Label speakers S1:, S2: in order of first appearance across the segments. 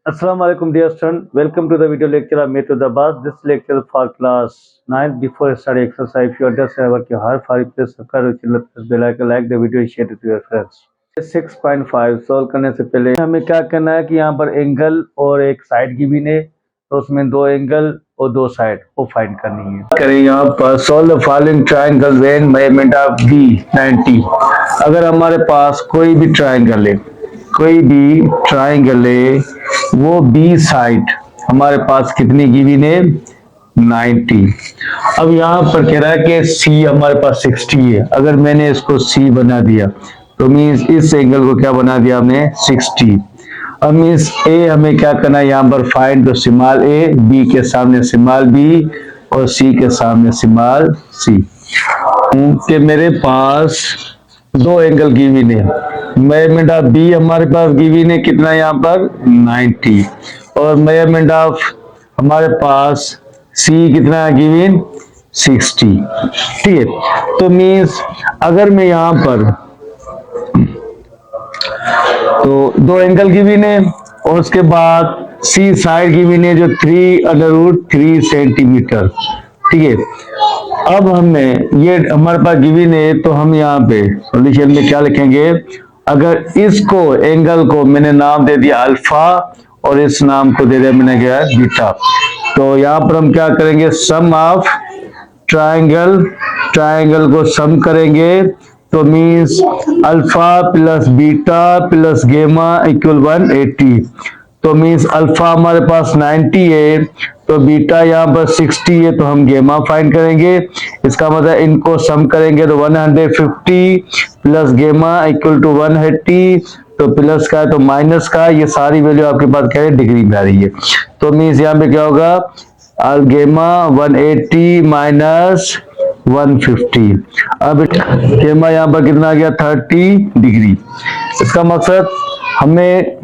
S1: Assalamu alaikum dear student. Welcome to the video lecture of Method Abbas. This lecture for class 9. Before study exercise, if you understand work your hard file, please subscribe to channel, press bell icon, like the video, share it to your friends. 6.5 solve करने से पहले हमें क्या करना है कि यहाँ पर एंगल और एक साइड गिवन है, तो उसमें दो एंगल और दो साइड वो फाइंड करनी है। करें यहाँ पर solve the following triangle when measurement of B 90। अगर हमारे पास कोई भी ट्रायंगल है वो बी साइड हमारे पास कितनी गिवन है 90। अब यहाँ पर कह रहा है कि सी हमारे पास 60 है। अगर मैंने इसको सी बना दिया तो मीन्स इस एंगल को क्या बना दिया हमने 60। अब मीन्स ए हमें क्या करना है यहाँ पर फाइंड, तो स्मॉल ए, बी के सामने स्मॉल बी और सी के सामने स्मॉल सी। कि मेरे पास दो एंगल गिवन है, मेजरमेंट ऑफ बी हमारे पास गिवन है कितना यहाँ पर 90 और मेजरमेंट ऑफ हमारे पास सी कितना गिवन 60। ठीक है, तो मीन्स अगर मैं यहाँ पर तो दो एंगल गिवन है और उसके बाद सी साइड गिवन है जो 3√3 सेंटीमीटर। ठीक है, अब हमें ये हमारे पास गिवन है तो हम यहाँ पे सॉल्यूशन में क्या लिखेंगे, अगर इसको एंगल को मैंने नाम दे दिया अल्फा और इस नाम को दे दिया मैंने क्या बीटा, तो यहाँ पर हम क्या करेंगे सम ऑफ ट्रायंगल को सम करेंगे, तो means alpha plus beta plus गेमा इक्वल 180। तो मीन्स अल्फा हमारे पास 90 है तो बीटा यहाँ पर 60 है, तो हम गेमा फाइंड करेंगे। इसका मतलब इनको सम करेंगे तो 150 प्लस गेमा इक्वल टू 180, तो प्लस का है तो माइनस का, ये सारी वैल्यू आपके पास क्या है डिग्री में आ रही है। तो मीन्स यहाँ पे क्या होगा गेमा 180 माइनस 150। अब गेमा यहाँ पर कितना आ गया 30 डिग्री। इसका मकसद हमें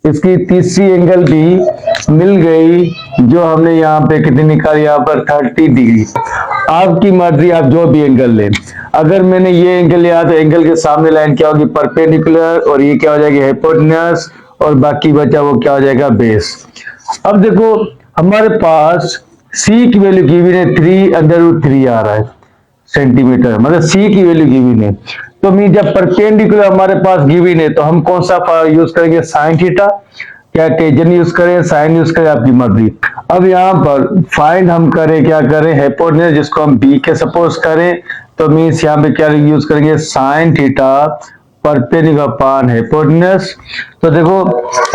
S1: इसकी तीसरी एंगल भी मिल गई जो हमने यहाँ पे कितनी निकाली यहाँ पर 30 डिग्री। आपकी मर्जी, आप जो भी एंगल लें। अगर मैंने ये एंगल लिया तो एंगल के सामने लाइन क्या होगी परपेंडिकुलर और ये क्या हो जाएगी हाइपोटेन्यूस और बाकी बचा वो क्या हो जाएगा बेस। अब देखो हमारे पास सी की वैल्यू गिवन है 3√3 आ रहा है सेंटीमीटर, मतलब सी की वैल्यू गिवन है। तो मीन जब परपेंडिकुलर हमारे पास गिवन है तो हम कौन सा यूज करेंगे साइन थीटा, क्या टेंजेंट यूज करें साइन यूज करें आपकी मर्जी। अब यहाँ पर फाइंड हम करें क्या करें हाइपोटेन्यूस जिसको हम बी के सपोज करें, तो मीन्स यहाँ पे क्या यूज करेंगे sign theta perpendicular upon hypotenuse. तो देखो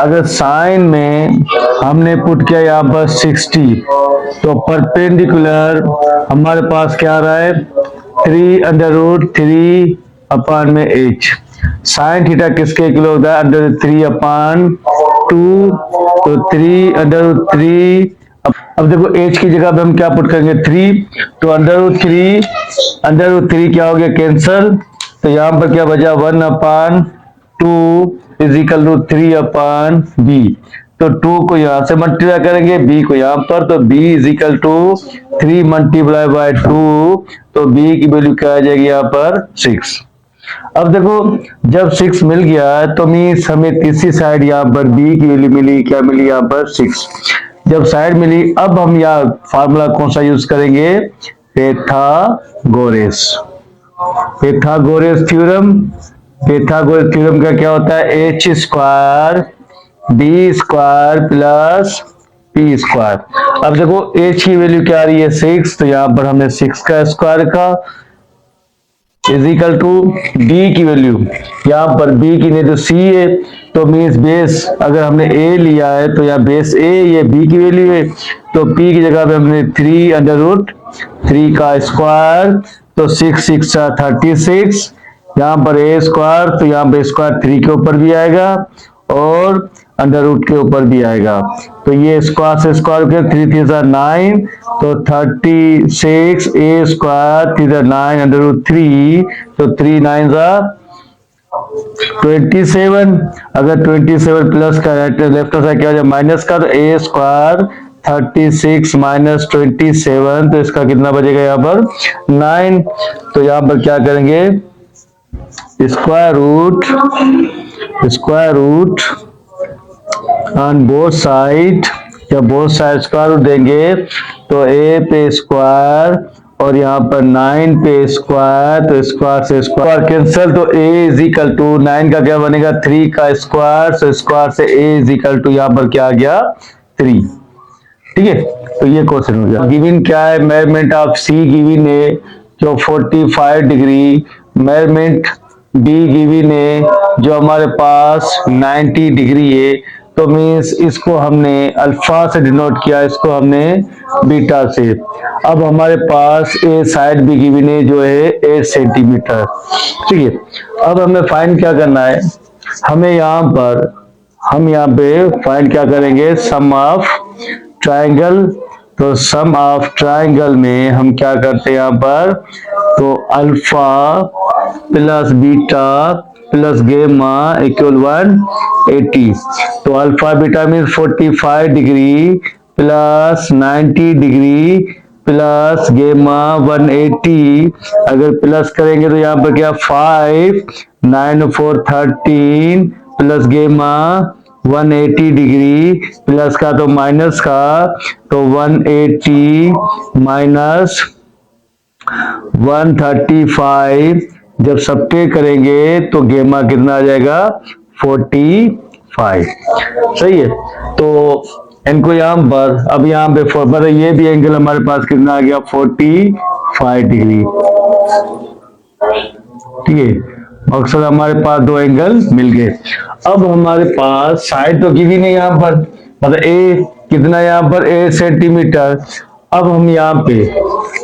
S1: अगर साइन में हमने पुट किया यहाँ पर 60 तो परपेंडिकुलर हमारे पास क्या आ रहा है 3√3 अपॉन में h। साइन थीटा किसके इक्वल होता है √3/2, तो 3√3। अब देखो h की जगह पे हम क्या पुट करेंगे 3, तो √3 क्या हो गया कैंसल, तो यहाँ पर क्या बचा 1/2 इज इक्वल टू 3/b। तो 2 को यहाँ से मल्टीप्लाई करेंगे b को यहाँ पर, तो b is equal to 3 multiply by 2, तो b की वैल्यू क्या आ जाएगी यहाँ पर 6। अब देखो जब 6 मिल गया तो मीन्स हमें तीसरी साइड यहाँ पर b की वैल्यू मिली, क्या मिली यहाँ पर 6। जब साइड मिली अब हम यहाँ फार्मूला कौन सा यूज करेंगे पैथागोरस थ्योरम का क्या होता है h² d² प्लस p²। अब देखो h की वैल्यू क्या आ रही है 6, तो यहाँ पर हमने 6 का स्क्वायर का इज इक्वल टू d की वैल्यू यहाँ पर b की नहीं तो c है, तो मीन्स बेस अगर हमने a लिया है तो यहाँ बेस a ये b की वैल्यू है, तो p की जगह पे हमने 3√3 का स्क्वायर, तो 6 36, यहाँ पर a² तो यहाँ पे स्क्वायर 3 के ऊपर भी आएगा और अंडर रूट के ऊपर भी आएगा, तो ये स्क्वायर से स्क्वायर के 3 3 9, तो 36 a² 3 9 √3, तो 3 9 27। अगर 27 प्लस का लेफ्ट साइड क्या हो जाए माइनस का, तो a² 36 माइनस 27, तो इसका कितना बचेगा यहाँ पर 9। तो यहाँ पर क्या करेंगे square root on both side, जब बोथ साइड स्क्वायर रूट देंगे तो a पे स्क्वायर और यहाँ पर 9 पे स्क्वायर, तो स्क्वायर से स्क्वायर कैंसिल, तो a इज इक्वल टू 9 का क्या बनेगा 3 का स्क्वायर, तो स्क्वायर से a इज इक्वल टू यहाँ पर क्या आ गया 3। ठीक है, तो ये क्वेश्चन हो गया। गिवन क्या है, मेजरमेंट ऑफ सी गिवन है जो 45 डिग्री, मेजरमेंट डी गिवन है जो हमारे पास 90 डिग्री है, तो मीन्स इसको हमने अल्फा से डिनोट किया, इसको हमने बीटा से। अब हमारे पास ए साइड भी गिवन है जो है 8 सेंटीमीटर। ठीक है, अब हमें फाइंड क्या करना है, हमें हम यहाँ पे फाइंड क्या करेंगे, सम ऑफ ट्रायंगल। तो सम ऑफ ट्रायंगल में हम क्या करते हैं यहाँ पर, तो अल्फा प्लस बीटा प्लस गेमा इक्वल 180। तो alpha beta mean 45 degree plus 90 degree plus gamma 180। अगर प्लस करेंगे तो यहाँ पर क्या 5 9 4 13 प्लस गेमा 180 डिग्री प्लस का तो माइनस का, तो 180 माइनस 135, जब सबके करेंगे तो गेमा कितना आ जाएगा 45। सही है, तो इनको यहाँ पर अब यहाँ पे मतलब ये भी एंगल हमारे पास कितना आ गया 45 डिग्री। ठीक है, मकसद हमारे पास दो एंगल मिल गए। अब हमारे पास साइड तो गिवी नहीं यहाँ पर, मतलब ए कितना यहाँ पर 8 सेंटीमीटर। अब हम यहाँ पे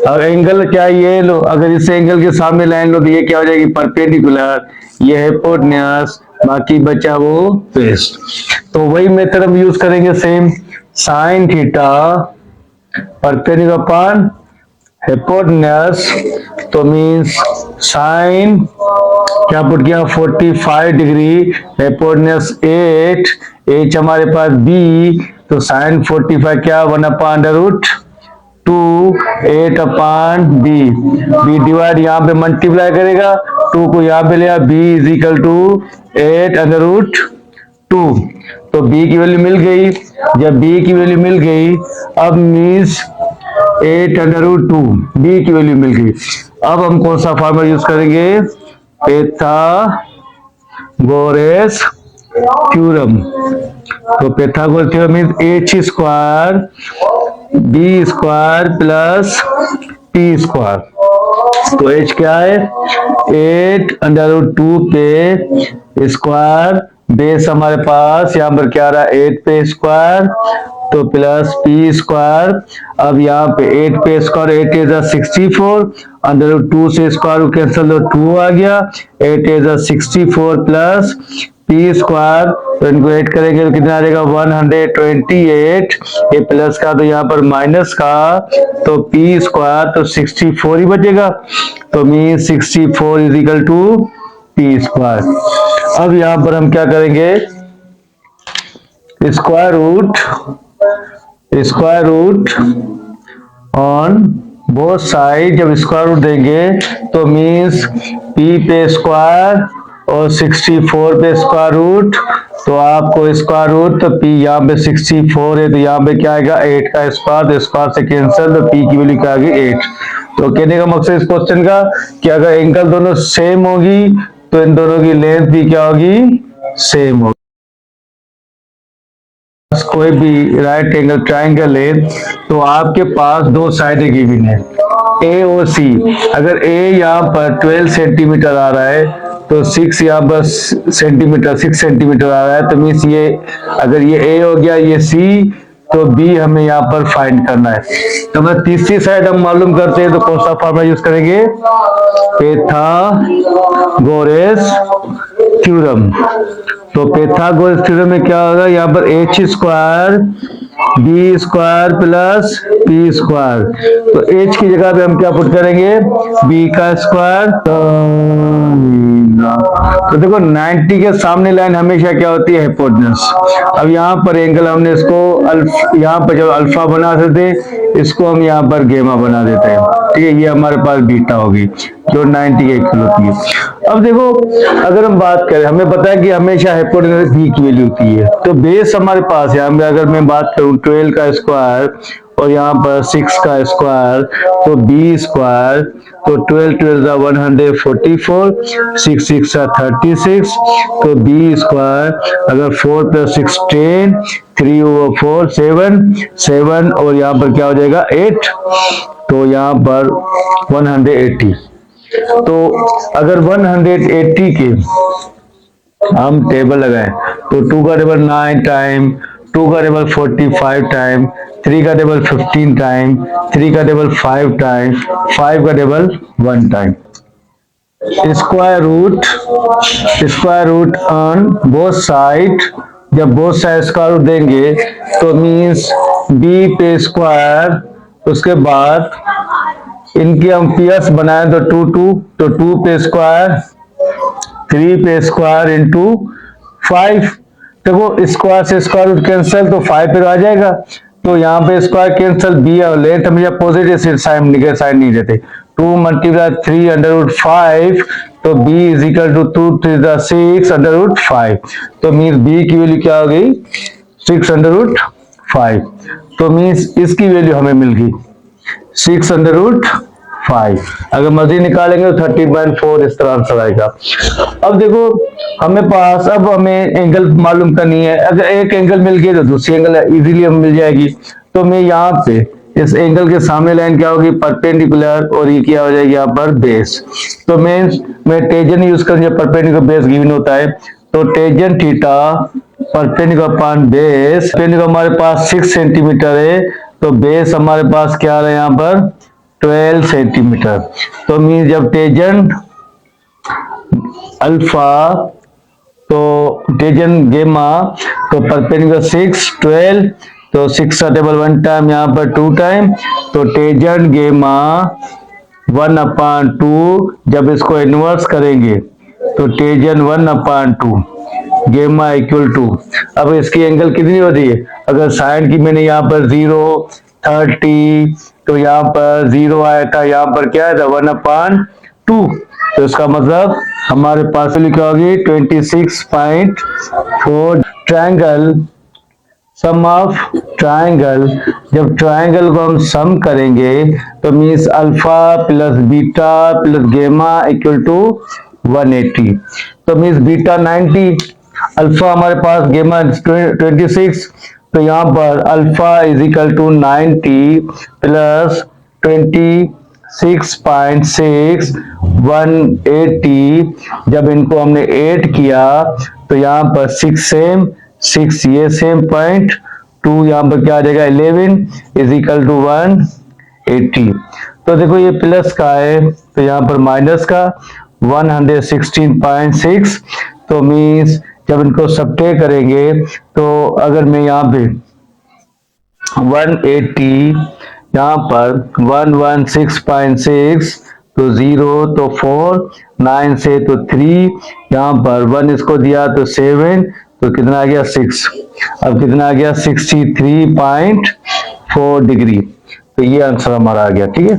S1: अब एंगल क्या ये लो, अगर इस एंगल के सामने लाइन लो तो ये क्या हो जाएगी परपेंडिकुलर, ये है हिपोटेन्यूस, बाकी बचा वो बेस। तो वही मेथड हम यूज करेंगे same, sine theta perpendicular upon hypotenuse, तो मींस साइन क्या पुट किया 45 डिग्री, हिपोटेन्यूस 8, एच हमारे पास बी, तो साइन 45 क्या 1/√2 8 अपॉन बी, बी डिवाइड यहाँ पे मल्टीप्लाई करेगा, 2 को यहाँ पे लिया, बी इज इक्वल टू 8/√2। तो बी की वैल्यू मिल गई, जब बी की वैल्यू मिल गई अब मीन्स 8/√2 बी की वैल्यू मिल गई। अब हम कौन सा फॉर्मूला यूज करेंगे, पाइथागोरस थ्योरम। तो Pythagoras theorem means h square B square plus T square. तो h क्या है 8/√2 पे स्क्वायर, बेस हमारे पास यहाँ पर क्या रहा 8 पे स्क्वायर, तो प्लस पी स्क्वायर। अब यहाँ पे 8 पे स्क्वायर 8 इज 64, √2 से स्क्वायर कैंसिल तो 2 आ गया, 8 इज 64 प्लस पी स्क्वायर, तो इनको ऐड करेंगे तो कितना आ जाएगा 128, ये प्लस का तो यहाँ पर माइनस का, तो पी स्क्वायर तो 64 ही बचेगा, तो mean 64 is equal to P square. अब यहाँ पर हम क्या करेंगे square root on both side, जब स्क्वायर रूट देंगे तो मीन्स पी पे स्क्वायर और 64 पे स्क्वायर रूट, तो आपको स्क्वायर रूट, तो पी यहाँ पे 64 है तो यहाँ पे क्या आएगा 8 का स्क्वायर, तो स्क्वायर से कैंसिल, तो पी की वैल्यू क्या आ गई 8। तो कहने का मकसद इस क्वेश्चन का कि अगर एंगल दोनों सेम होगी तो इन दोनों की लेंथ भी क्या होगी सेम होगी। कोई भी राइट एंगल ट्राइंगल है तो आपके पास दो साइडें गिवन है ए और सी। अगर ए यहाँ पर 12 सेंटीमीटर आ रहा है तो 6 यहाँ पर सेंटीमीटर 6 सेंटीमीटर आ रहा है, तो मीन्स ये अगर ये ए हो गया ये सी, तो बी हमें यहाँ पर फाइंड करना है। तो मैं तीसरी साइड हम मालूम करते हैं तो कौन सा फॉर्मूला यूज करेंगे पाइथागोरस थ्योरम। तो पाइथागोरस थ्योरम में क्या होगा, यहाँ पर h square B square plus P square, तो h की जगह पे हम क्या पुट करेंगे b का स्क्वायर, तो देखो 90 के सामने लाइन हमेशा क्या होती है, हाइपोटेनस। अब यहाँ पर एंगल हमने इसको यहाँ पर जब अल्फा बना देते, इसको हम यहाँ पर गेमा बना देते हैं, ठीक है। ये हमारे पास बीटा होगी जो 90 के इक्वल होती है। अब देखो अगर हम बात करें, हमें पता है कि हमेशा हाइपोटेनस बी की वैल्यू होती है, तो बेस हमारे पास है। अगर मैं बात करूं 12 का स्क्वायर और यहाँ पर 6 का स्क्वायर, तो बी स्क्वायर, तो 12 12 144, 6 6 36, तो बी स्क्वायर, अगर 4 + 6 10, 3/4 7 7, और यहाँ पर क्या हो जाएगा 8, तो यहाँ पर 180। तो अगर 180 के हम टेबल लगाएं, तो 2 का टेबल 9 टाइम, 2 का टेबल 45 टाइम, 3 का टेबल 15 टाइम, 3 का टेबल 5 टाइम, 5 का table 1 time. Square root on both side, जब बोथ साइड स्क्वायर रूट देंगे तो मीन्स बी पे स्क्वायर, उसके बाद इनके हम पीएस बनाए तो 2 2, तो 2 पे स्क्वायर, 3 पे स्क्वायर इंटू 5। देखो स्क्वायर से स्क्वायर रूट कैंसिल, तो 5 पे आ जाएगा, तो यहाँ पे स्क्वायर कैंसिल, बी और लेंथ हमेशा पॉजिटिव साइन निगेटिव साइन नहीं देते। 2 × 3 √5, तो b इज इक्वल टू 2 3 6 √5, तो मीन्स b की वैल्यू क्या हो गई 6 √5, तो मीन्स इसकी वैल्यू हमें मिल गई 6 √5। अगर मर्जी निकालेंगे तो 30.4 इस तरह आंसर आएगा। अब देखो अब हमें एंगल मालूम करनी है। अगर एक एंगल मिल गई तो दूसरी एंगल इजीली हमें मिल जाएगी। तो मैं यहाँ पे इस एंगल के सामने लाइन क्या होगी परपेंडिकुलर, और ये क्या हो जाएगी यहाँ पर बेस। तो मैं टेंजेंट यूज कर, जब परपेंडिकुलर बेस गिवन होता है तो tangent theta perpendicular upon base, perpendicular हमारे पास 6 सेंटीमीटर है, तो बेस हमारे पास क्या आ रहा है यहाँ पर 12 सेंटीमीटर। तो मीन जब टेंजेंट अल्फा तो टेंजेंट गेमा, तो परपेंडिकुलर 6 12, तो 6 का टेबल 1 टाइम, यहाँ पर 2 टाइम, तो टेंजेंट गेमा 1/2, जब इसको इनवर्स करेंगे तो टेंजेंट 1/2 गेमा इक्वल टू, अब इसकी एंगल कितनी होती है, अगर साइन की मैंने यहाँ पर 0 30, तो यहाँ पर 0 आया था, यहाँ पर क्या है 1/2, तो इसका मतलब हमारे पास क्या होगी 26.4। ट्रायंगल, सम ऑफ ट्रायंगल, जब ट्रायंगल को हम सम करेंगे तो means alpha plus beta plus गेमा इक्वल टू 180, तो मीन्स बीटा 90, अल्फा हमारे पास गेमा 26, तो यहाँ पर alpha is equal to 90 plus 26.6 180, जब इनको हमने 8 किया तो यहाँ पर 6 सेम 6 ये सेम पॉइंट 2, यहाँ पर क्या आ जाएगा 11 इज इक्वल टू 180। तो देखो ये प्लस का है तो यहाँ पर माइनस का 116.6, तो मीन्स जब इनको सब्ट्रैक्ट करेंगे तो अगर मैं यहाँ पे 180, यहाँ पर 116.6, तो 0 तो 4, 9 से तो 3, यहाँ पर 1 इसको दिया तो 7, तो कितना आ गया 6, अब कितना आ गया 63.4 डिग्री, तो ये आंसर हमारा आ गया। ठीक है,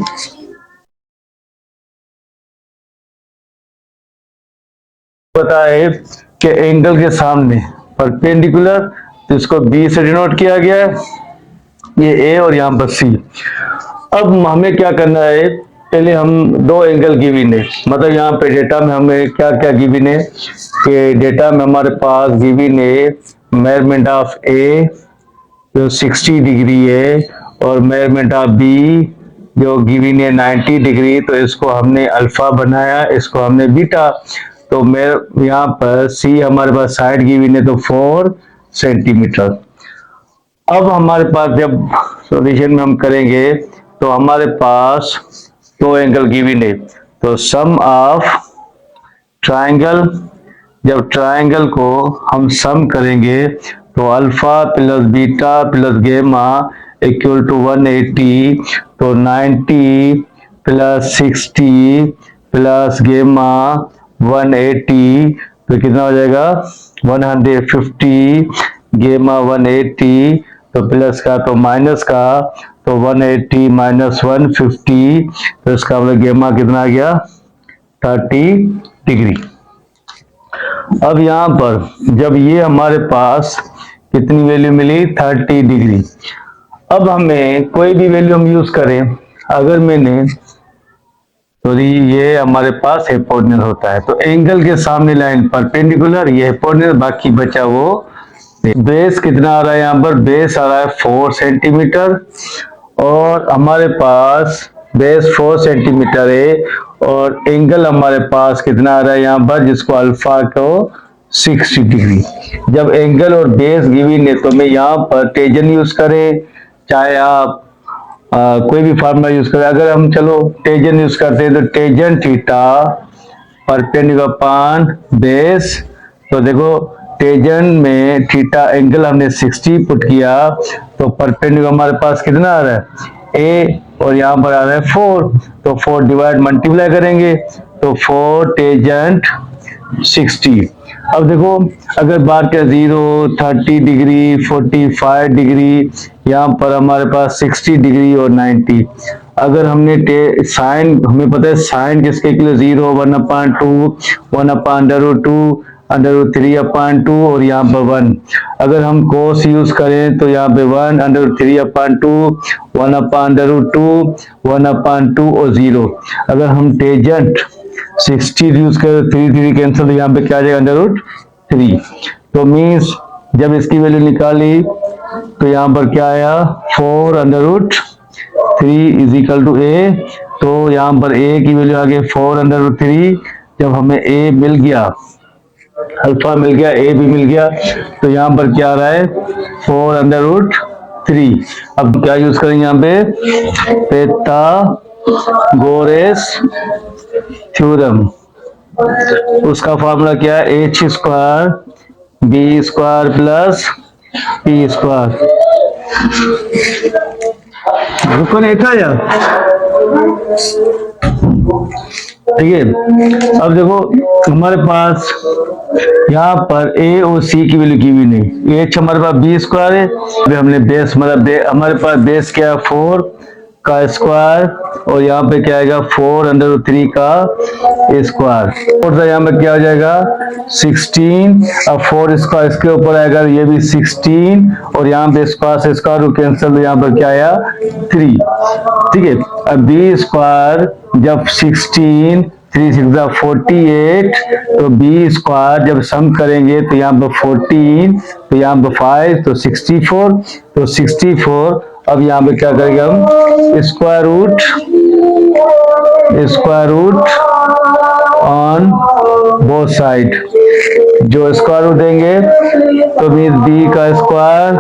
S1: पता है कि एंगल के सामने परपेंडिकुलर, तो इसको बी से डिनोट किया गया है, ये ए और यहाँ पर सी। अब हमें क्या करना है, पहले हम दो एंगल गिवन है, मतलब यहाँ पे डेटा में हमें क्या क्या गिवन है कि डेटा में हमारे पास गिवन है मेजरमेंट ऑफ ए जो 60 डिग्री है और मेजरमेंट ऑफ बी जो गिवन है 90 डिग्री, तो इसको हमने अल्फा बनाया, इसको हमने बीटा। तो मैं यहाँ पर सी हमारे पास साइड गिवन है तो 4 सेंटीमीटर। अब हमारे पास जब सॉल्यूशन में हम करेंगे तो हमारे पास दो एंगल गिवन है, तो सम ऑफ ट्रायंगल, जब ट्रायंगल को हम सम करेंगे तो अल्फा प्लस बीटा प्लस गेमा इक्वल टू 180, तो 90 प्लस 60 प्लस गेमा 180, तो कितना हो जाएगा 150, गेमा 180, तो प्लस का तो माइनस का, तो 180 माइनस 150, तो इसका मतलब गेमा कितना आ गया 30 डिग्री। अब यहाँ पर जब ये हमारे पास कितनी वैल्यू मिली 30 डिग्री, अब हमें कोई भी वैल्यू हम यूज करें, अगर मैंने तो ये हमारे पास हिपोटेन्यूज होता है, तो एंगल के सामने लाइन परपेंडिकुलर, ये हिपोटेन्यूज, बाकी बचा वो बेस कितना आ रहा है, यहाँ पर बेस आ रहा है 4 सेंटीमीटर, और हमारे पास बेस 4 सेंटीमीटर है, और एंगल हमारे पास कितना आ रहा है यहाँ पर, जिसको अल्फा को 60 डिग्री। जब एंगल और बेस गिवन है तो मैं यहाँ पर टेंजेंट यूज करें, चाहे आप कोई भी फार्मूला यूज करें। अगर हम चलो टेंजेंट यूज करते हैं तो tangent theta perpendicular upon base, तो देखो टेंजेंट में थीटा एंगल हमने 60 पुट किया, तो परपेंडिकुलर हमारे पास कितना आ रहा है ए, और यहाँ पर आ रहा है 4, तो 4 डिवाइड मल्टीप्लाई करेंगे, तो 4 टेंजेंट 60। अब देखो अगर बात करें 0, 30 डिग्री, 45 डिग्री, यहाँ पर हमारे पास 60 डिग्री और 90। अगर हमने साइन, हमें पता है साइन किसके के लिए 0, 1/2, 1/√2, √3/2 और यहाँ पर 1। अगर हम कोस यूज करें तो यहाँ पे 1 √3/2, 1/√2, 1/2 और 0। अगर हम टेंजेंट 60 यूज करें, 3 कैंसिल, तो यहाँ पे क्या आ जाएगा √3। तो मीन्स जब इसकी वैल्यू निकाली तो यहाँ पर क्या आया 4√3 इज इक्वल टू ए, तो यहाँ पर ए की वैल्यू आ गई 4√3। जब हमें ए मिल गया, अल्फा मिल गया, ए भी मिल गया, तो यहाँ पर क्या आ रहा है 4√3। अब क्या यूज करेंगे यहाँ पे पाइथागोरस थ्योरम, उसका फॉर्मूला क्या है H square B square plus P square. रुको नहीं था यार, ठीक है। अब देखो हमारे पास यहाँ पर ए और सी की वैल्यू की भी नहीं, एच हमारे पास बी स्क्वायर है, अभी हमने बेस मतलब हमारे पास बेस क्या है 4 का स्क्वायर, और यहाँ पे क्या आएगा 4√3 का स्क्वायर, और यहाँ पे क्या हो जाएगा 16, अब 4 स्क्वायर इसके ऊपर आएगा, ये भी 16, और यहाँ पे स्क्वायर से स्क्वायर कैंसिल, यहाँ पर क्या आया 3, ठीक है। अब बी स्क्वायर जब 16, 3 6 48, तो बी स्क्वायर जब सम करेंगे तो यहाँ पर 14, तो यहाँ पर 5, तो 64, तो 64। अब यहाँ पे क्या करेंगे हम square root on both side, जो स्क्वायर रूट देंगे तो मीन बी का स्क्वायर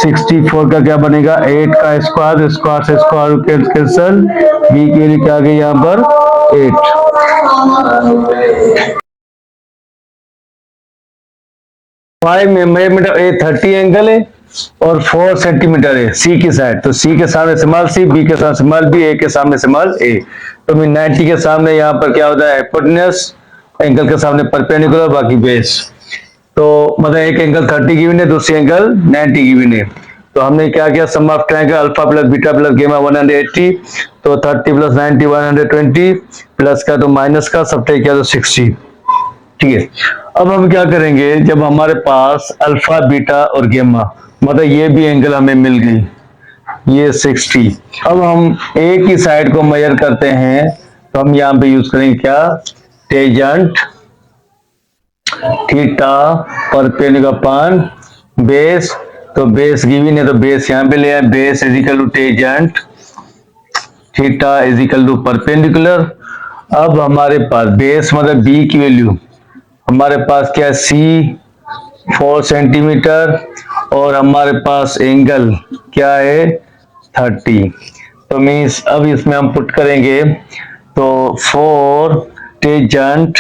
S1: 64 का क्या बनेगा 8 का स्क्वायर, स्क्वायर से स्क्वायर रूट कैंसिल, बी के लिए क्या आ गई यहाँ पर 8। 5 में ए 30 एंगल है और 4 सेंटीमीटर है सी की साइड, तो सी के सामने स्मॉल सी, बी के सामने स्मॉल बी, ए के सामने स्मॉल ए, तो मैं 90 के सामने यहाँ पर क्या होता है हिपोटेन्यूज, एंगल के सामने परपेंडिकुलर, बाकी बेस, तो मतलब एक एंगल 30 गिवन है, दूसरी एंगल 90 गिवन है। तो हमने क्या किया sum of triangle alpha plus beta plus gamma 180, तो 30 प्लस 90 120, प्लस का तो माइनस का सब्ट्रैक्ट किया तो 60, ठीक है। अब हम क्या करेंगे, जब हमारे पास अल्फा बीटा और गेमा मतलब ये भी एंगल हमें मिल गई, ये 60, अब हम एक ही साइड को मेजर करते हैं, तो हम यहाँ पे यूज करेंगे क्या tangent theta perpendicular upon base, तो बेस गिवन है तो बेस यहाँ पे ले आए, base is equal to tangent theta is equal to perpendicular. अब हमारे पास बेस मतलब बी की वैल्यू हमारे पास क्या है सी 4 सेंटीमीटर, और हमारे पास एंगल क्या है 30, तो मीन्स अब इसमें हम पुट करेंगे तो 4 टेंजेंट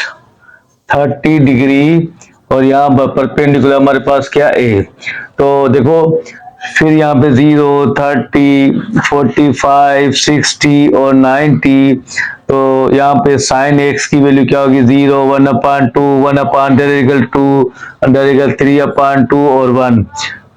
S1: 30 डिग्री, और यहाँ पर परपेंडिकुलर हमारे पास क्या ए, तो देखो फिर यहाँ पे 0, 30, 45, 60 और 90। तो यहाँ पे साइन एक्स की वैल्यू क्या होगी? 0, 1/2, 1/2, √3/2 और 1।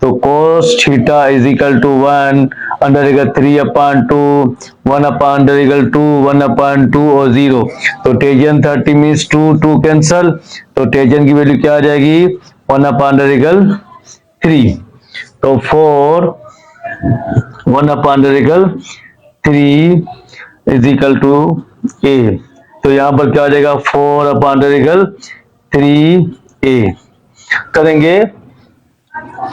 S1: तो cos theta is equal to 1, √3/2, 1/2, 1/2 और 0। तो टेजन 30 मीन्स 2, 2 कैंसल। तो टेजन की वैल्यू क्या आ जाएगी? 1/3। तो 4 1/3 इज इक्वल टू ए। तो यहां पर क्या हो जाएगा? 4/3a करेंगे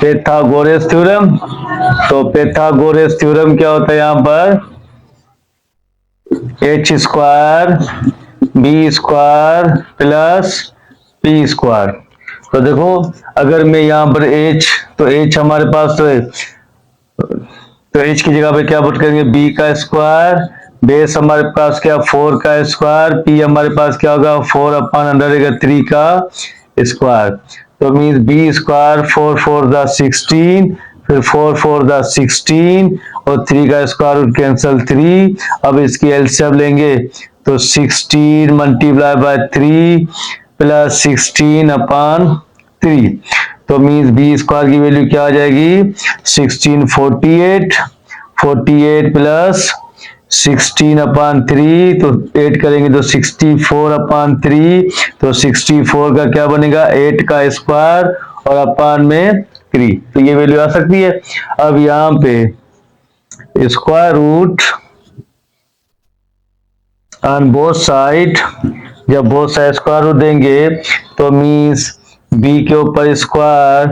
S1: पाइथागोरस थ्योरम। तो पाइथागोरस थ्योरम क्या होता है? यहां पर h square B square plus P square. तो देखो, अगर मैं यहां पर h, तो h हमारे पास तो है, तो h की जगह पे क्या पुट करेंगे? b का स्क्वायर, बेस हमारे पास क्या? 4 का स्क्वायर, p हमारे पास क्या होगा? 4/3 का स्क्वायर। तो मीन्स b स्क्वायर 4 4 द 16, फिर 4 4 द 16 और 3 का स्क्वायर रूट कैंसल 3। अब इसकी एलसीएम लेंगे तो 16 मल्टीप्लाई बाय 3 प्लस 16/3। तो मीन्स बी स्क्वायर की वैल्यू क्या आ जाएगी? 16 48 प्लस 16/3। तो 8 करेंगे तो 64/3। तो 64 का क्या बनेगा? 8 का स्क्वायर और अपान में 3। तो ये वैल्यू आ सकती है। अब यहां पे square root on both side, जब बोथ साइड स्क्वायर रूट देंगे तो मीन्स बी के ऊपर स्क्वायर,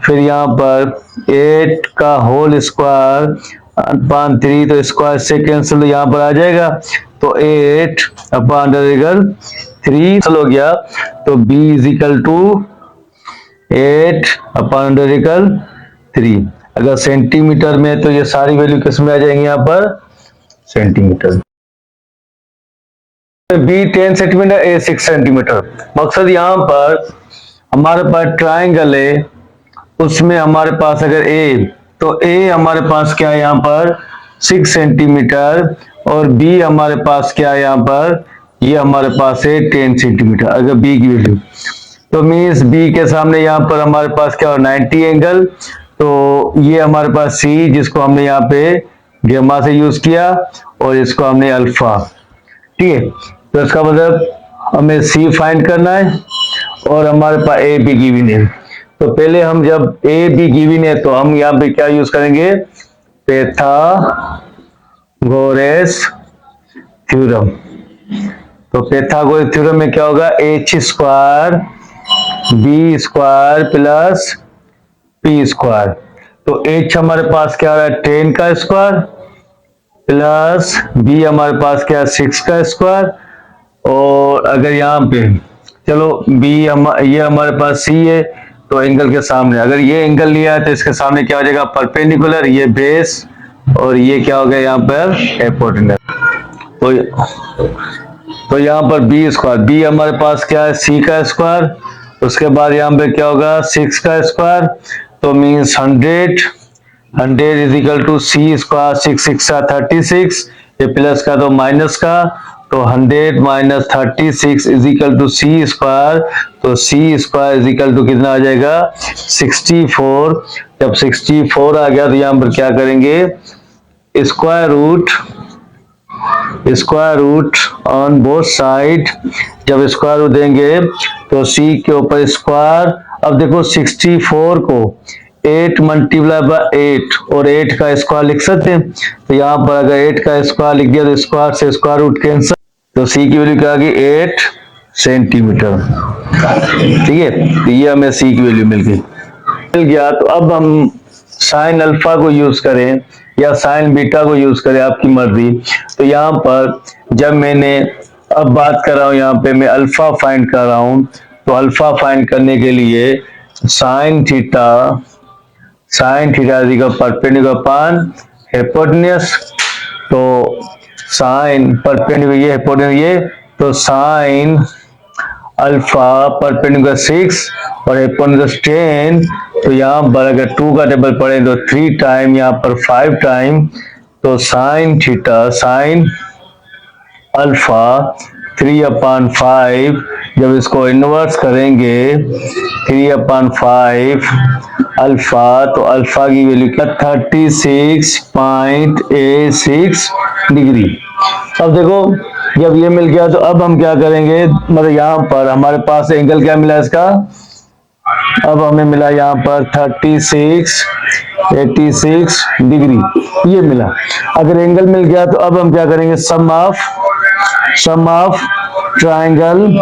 S1: फिर यहाँ पर 8 का होल स्क्वायर अपान 3। तो स्क्वायर से कैंसिल यहाँ पर आ जाएगा। तो 8/3 हो गया। तो b इज इक्वल टू 8/3। अगर सेंटीमीटर में तो ये सारी वैल्यू किस में आ जाएंगी? यहाँ पर centimetre. b 10 centimetre, a 6 centimetre. मकसद यहाँ पर हमारे पास ट्राइंगल है, उसमें हमारे पास अगर a, तो a हमारे पास क्या है? यहाँ पर 6 सेंटीमीटर और b हमारे पास क्या है? यहाँ पर ये हमारे पास है 10 सेंटीमीटर। अगर b की वैल्यू, तो मीन्स b के सामने यहाँ पर हमारे पास क्या हो? 90 एंगल। तो ये हमारे पास c, जिसको हमने यहाँ पे गेमा से यूज किया, और इसको हमने अल्फा। ठीक है, तो इसका मतलब हमें c फाइंड करना है और हमारे पास ए बी गिवन है। तो पहले हम जब ए बी गिवन है तो हम यहाँ पे क्या यूज करेंगे? Pythagoras theorem. तो पाइथागोरस थ्योरम में क्या होगा? h square B square plus P square. तो h हमारे पास क्या है? 10 का स्क्वायर प्लस b हमारे पास क्या है? 6 का स्क्वायर। और अगर यहाँ पे चलो b ये हमारे पास c है, तो एंगल के सामने अगर ये एंगल लिया है तो इसके सामने क्या हो जाएगा? परपेंडिकुलर। ये बेस और ये क्या हो गया? यहाँ पर हाइपोटेनस। तो यहाँ पर बी स्क्वायर, बी हमारे पास क्या है? c का स्क्वायर। उसके बाद यहाँ पे क्या होगा? 6 का स्क्वायर। तो means 100 is equal to c square. 6 6 36, ये प्लस का तो माइनस का, तो 100 minus 36 is equal to c square. तो c square is equal to कितना आ जाएगा? 64। जब 64 आ गया तो यहाँ पर क्या करेंगे? Square root on both side. जब स्क्वायर रूट देंगे तो c के ऊपर स्क्वायर। अब देखो 64 को 8 मल्टीप्लाई बाय 8 और 8 का स्क्वायर लिख सकते हैं। तो यहाँ पर अगर 8 का स्क्वायर लिख दिया तो स्क्वायर से स्क्वायर रूट कैंसिल। तो c की वैल्यू क्या आ गई? 8 सेंटीमीटर। ठीक है, तो ये हमें c की वैल्यू मिल गया। तो अब हम साइन अल्फा को यूज करें या साइन बीटा को यूज करें, आपकी मर्जी। तो यहाँ पर जब मैंने अब बात कर रहा हूँ, यहाँ पे मैं अल्फा फाइंड कर रहा हूँ। तो अल्फा फाइंड करने के लिए sign theta perpendicular upon hypotenuse. तो साइन परपेंडिकुलर ये हाइपोटेन्यूज ये, तो साइन अल्फा परपेंडिकुलर 6 और हिपोटेन्यूज 10, तो यहाँ पर अगर 2 का टेबल पढ़े तो 3 टाइम, यहाँ पर 5 टाइम, तो साइन थीटा, साइन अल्फा 3/5, जब इसको इन्वर्स करेंगे 3/5 अल्फा, तो अल्फा की वैल्यू क्या 36.86 डिग्री। अब देखो जब ये मिल गया तो अब हम क्या करेंगे, मतलब यहाँ पर हमारे पास एंगल क्या मिला इसका, अब हमें मिला यहाँ पर 36.86 डिग्री ये मिला। अगर एंगल मिल गया तो अब हम क्या करेंगे, सम ऑफ ट्राइंगल,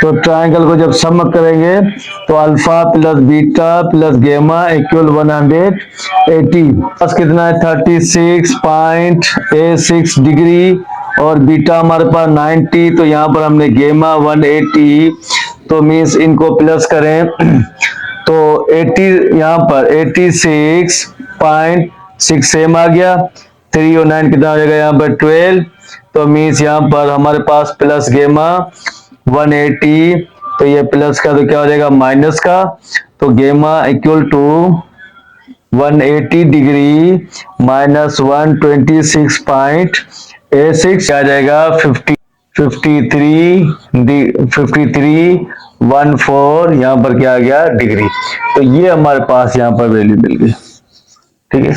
S1: तो ट्राइंगल को जब सम करेंगे तो अल्फा प्लस बीटा प्लस गेमा इक्वल 180, बस कितना है 36.86 डिग्री, और बीटा हमारे पास 90, तो यहाँ पर हमने गेमा 180, तो मीन्स इनको प्लस करें तो 80, यहाँ पर 86.6 सेम आ गया, 3 और 9 कितना हो जाएगा यहाँ पर 12, तो मीन्स यहाँ पर हमारे पास प्लस गेमा 180, तो ये प्लस का तो क्या हो जाएगा माइनस का, तो गेमा इक्वल टू 180 डिग्री माइनस 126.86 आ जाएगा 53.14 यहाँ पर क्या आ गया डिग्री। तो ये हमारे पास यहाँ पर वैल्यू मिल गई। ठीक है।